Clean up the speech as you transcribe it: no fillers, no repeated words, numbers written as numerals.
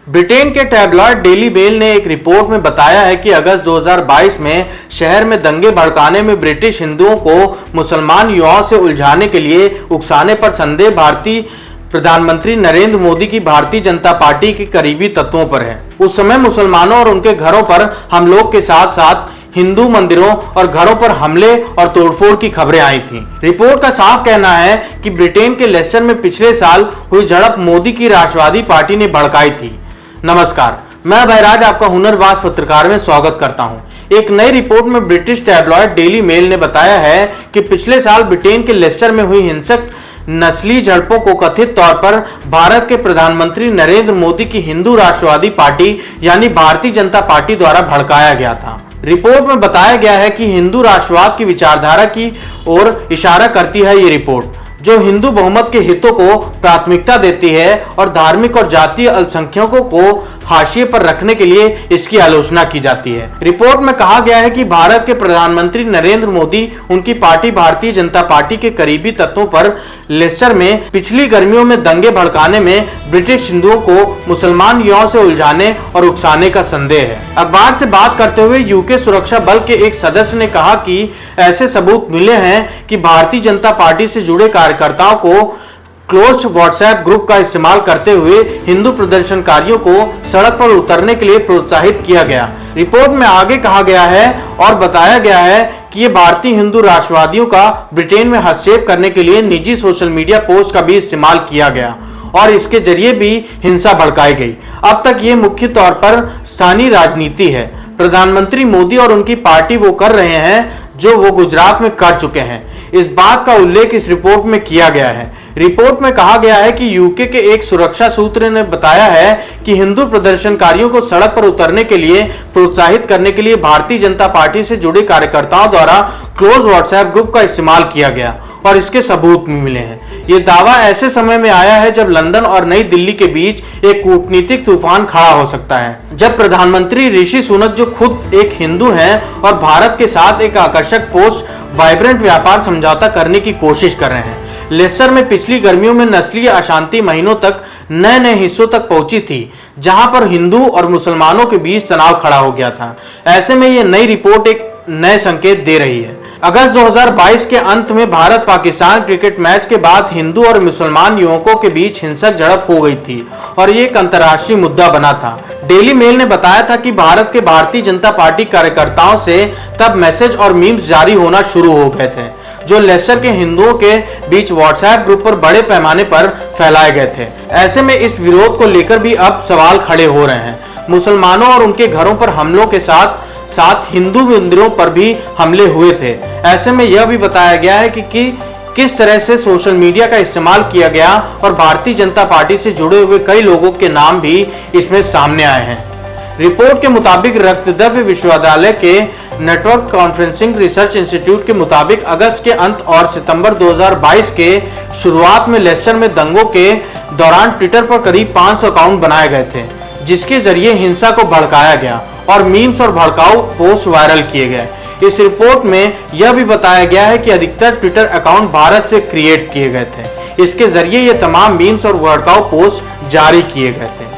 Britain के tabloid daily mail ने एक रिपोर्ट में बताया है कि अगस्त 2022 में शहर में दंगे भड़काने में ब्रिटिश हिंदुओं को मुसलमान युवाओं से उलझाने के लिए उकसाने पर संदेह भारतीय प्रधानमंत्री नरेंद्र मोदी की भारतीय जनता पार्टी के करीबी तत्वों पर है। उस समय मुसलमानों और उनके घरों पर हमलों के साथ साथ हिंदू मंदिरों और घरों पर हमले और तोड़फोड़ की खबरें आई थीं। रिपोर्ट का साफ कहना है कि ब्रिटेन के लेस्टर में पिछले साल हुई झड़प मोदी की राष्ट्रवादी पार्टी ने भड़काई थी। नमस्कार, मैं भयराज आपका हुनरबाज पत्रकार में स्वागत करता हूं। एक नई रिपोर्ट में ब्रिटिश टैबलॉइड डेली मेल ने बताया है कि पिछले साल ब्रिटेन के लेस्टर में हुई हिंसक नस्ली झड़पों को कथित तौर पर भारत के प्रधानमंत्री नरेंद्र मोदी की हिंदू राष्ट्रवादी पार्टी यानी भारतीय जनता पार्टी द्वारा भड़काया गया था। रिपोर्ट में बताया गया है कि हिंदू राष्ट्रवाद की विचारधारा की ओर इशारा करती है ये रिपोर्ट, जो हिंदू बहुमत के हितों को प्राथमिकता देती है और धार्मिक और जातीय अल्पसंख्यकों को हाशिए पर रखने के लिए इसकी आलोचना की जाती है। रिपोर्ट में कहा गया है कि भारत के प्रधानमंत्री नरेंद्र मोदी उनकी पार्टी भारतीय जनता पार्टी के करीबी तत्वों पर लेस्टर में पिछली गर्मियों में दंगे भड़काने में ब्रिटिश हिंदुओं को मुसलमान युवाओं से उलझाने और उकसाने का संदेह है। अखबार से बात करते हुए यूके सुरक्षा बल के एक सदस्य ने कहा कि ऐसे सबूत मिले हैं कि भारतीय जनता पार्टी से जुड़े कार्यकर्ताओं को क्लोज व्हाट्सएप ग्रुप का इस्तेमाल करते हुए हिंदू प्रदर्शनकारियों को सड़क पर उतरने के लिए प्रोत्साहित किया गया। रिपोर्ट में आगे कहा गया है और बताया गया है कि ये भारतीय हिंदू राष्ट्रवादियों का ब्रिटेन में हस्तक्षेप करने के लिए निजी सोशल मीडिया पोस्ट का भी इस्तेमाल किया गया और इसके जरिए भी हिंसा भड़काई गई। अब तक ये मुख्य तौर पर स्थानीय राजनीति है। प्रधानमंत्री मोदी और उनकी पार्टी वो कर रहे हैं जो वो गुजरात में कर चुके हैं। इस बात का उल्लेख इस रिपोर्ट में किया गया है। रिपोर्ट में कहा गया है कि यूके के एक सुरक्षा सूत्र ने बताया है कि हिंदू प्रदर्शनकारियों को सड़क पर उतरने के लिए प्रोत्साहित करने के लिए भारतीय जनता पार्टी से जुड़े कार्यकर्ताओं द्वारा क्लोज व्हाट्सएप ग्रुप का इस्तेमाल किया गया और इसके सबूत मिले हैं। ये दावा ऐसे समय में आया है जब लंदन और नई दिल्ली के बीच एक कूटनीतिक तूफान खड़ा हो सकता है, जब प्रधानमंत्री ऋषि सुनक, जो खुद एक हिंदू हैं और भारत के साथ एक आकर्षक पोस्ट वाइब्रेंट व्यापार समझौता करने की कोशिश कर रहे हैं। लेस्टर में पिछली गर्मियों में नस्लीय अशांति महीनों तक नए नए हिस्सों तक पहुंची थी, जहां पर हिंदू और मुसलमानों के बीच तनाव खड़ा हो गया था। ऐसे में ये नई रिपोर्ट एक नए संकेत दे रही है। अगस्त 2022 के अंत में भारत पाकिस्तान क्रिकेट मैच के बाद हिंदू और मुसलमान युवकों के बीच हिंसक झड़प हो गई थी और ये एक अंतर्राष्ट्रीय मुद्दा बना था। डेली मेल ने बताया था कि भारत के भारतीय जनता पार्टी कार्यकर्ताओं से तब मैसेज और मीम्स जारी होना शुरू हो गए थे, जो लेस्टर के हिंदुओं के बीच व्हाट्सएप ग्रुप पर बड़े पैमाने पर फैलाए गए थे। ऐसे में इस विरोध को लेकर भी अब सवाल खड़े हो रहे हैं। मुसलमानों और उनके घरों पर हमलों के साथ साथ हिंदू मंदिरों पर भी हमले हुए थे। ऐसे में यह भी बताया गया है कि किस तरह से सोशल मीडिया का इस्तेमाल किया गया और भारतीय जनता पार्टी से जुड़े हुए कई लोगों के नाम भी इसमें सामने आए हैं। रिपोर्ट के मुताबिक रक्तद्रव्य विश्वविद्यालय के नेटवर्क कॉन्फ्रेंसिंग रिसर्च इंस्टीट्यूट के मुताबिक अगस्त के अंत और सितंबर 2022 के शुरुआत में लेस्टर में दंगों के दौरान ट्विटर पर करीब 500 अकाउंट बनाए गए थे, जिसके जरिए हिंसा को भड़काया गया और मीम्स और भड़काऊ पोस्ट वायरल किए गए। इस रिपोर्ट में यह भी बताया गया है कि अधिकतर ट्विटर अकाउंट भारत से क्रिएट किए गए थे। इसके जरिए ये तमाम मीम्स और भड़काऊ पोस्ट जारी किए गए थे।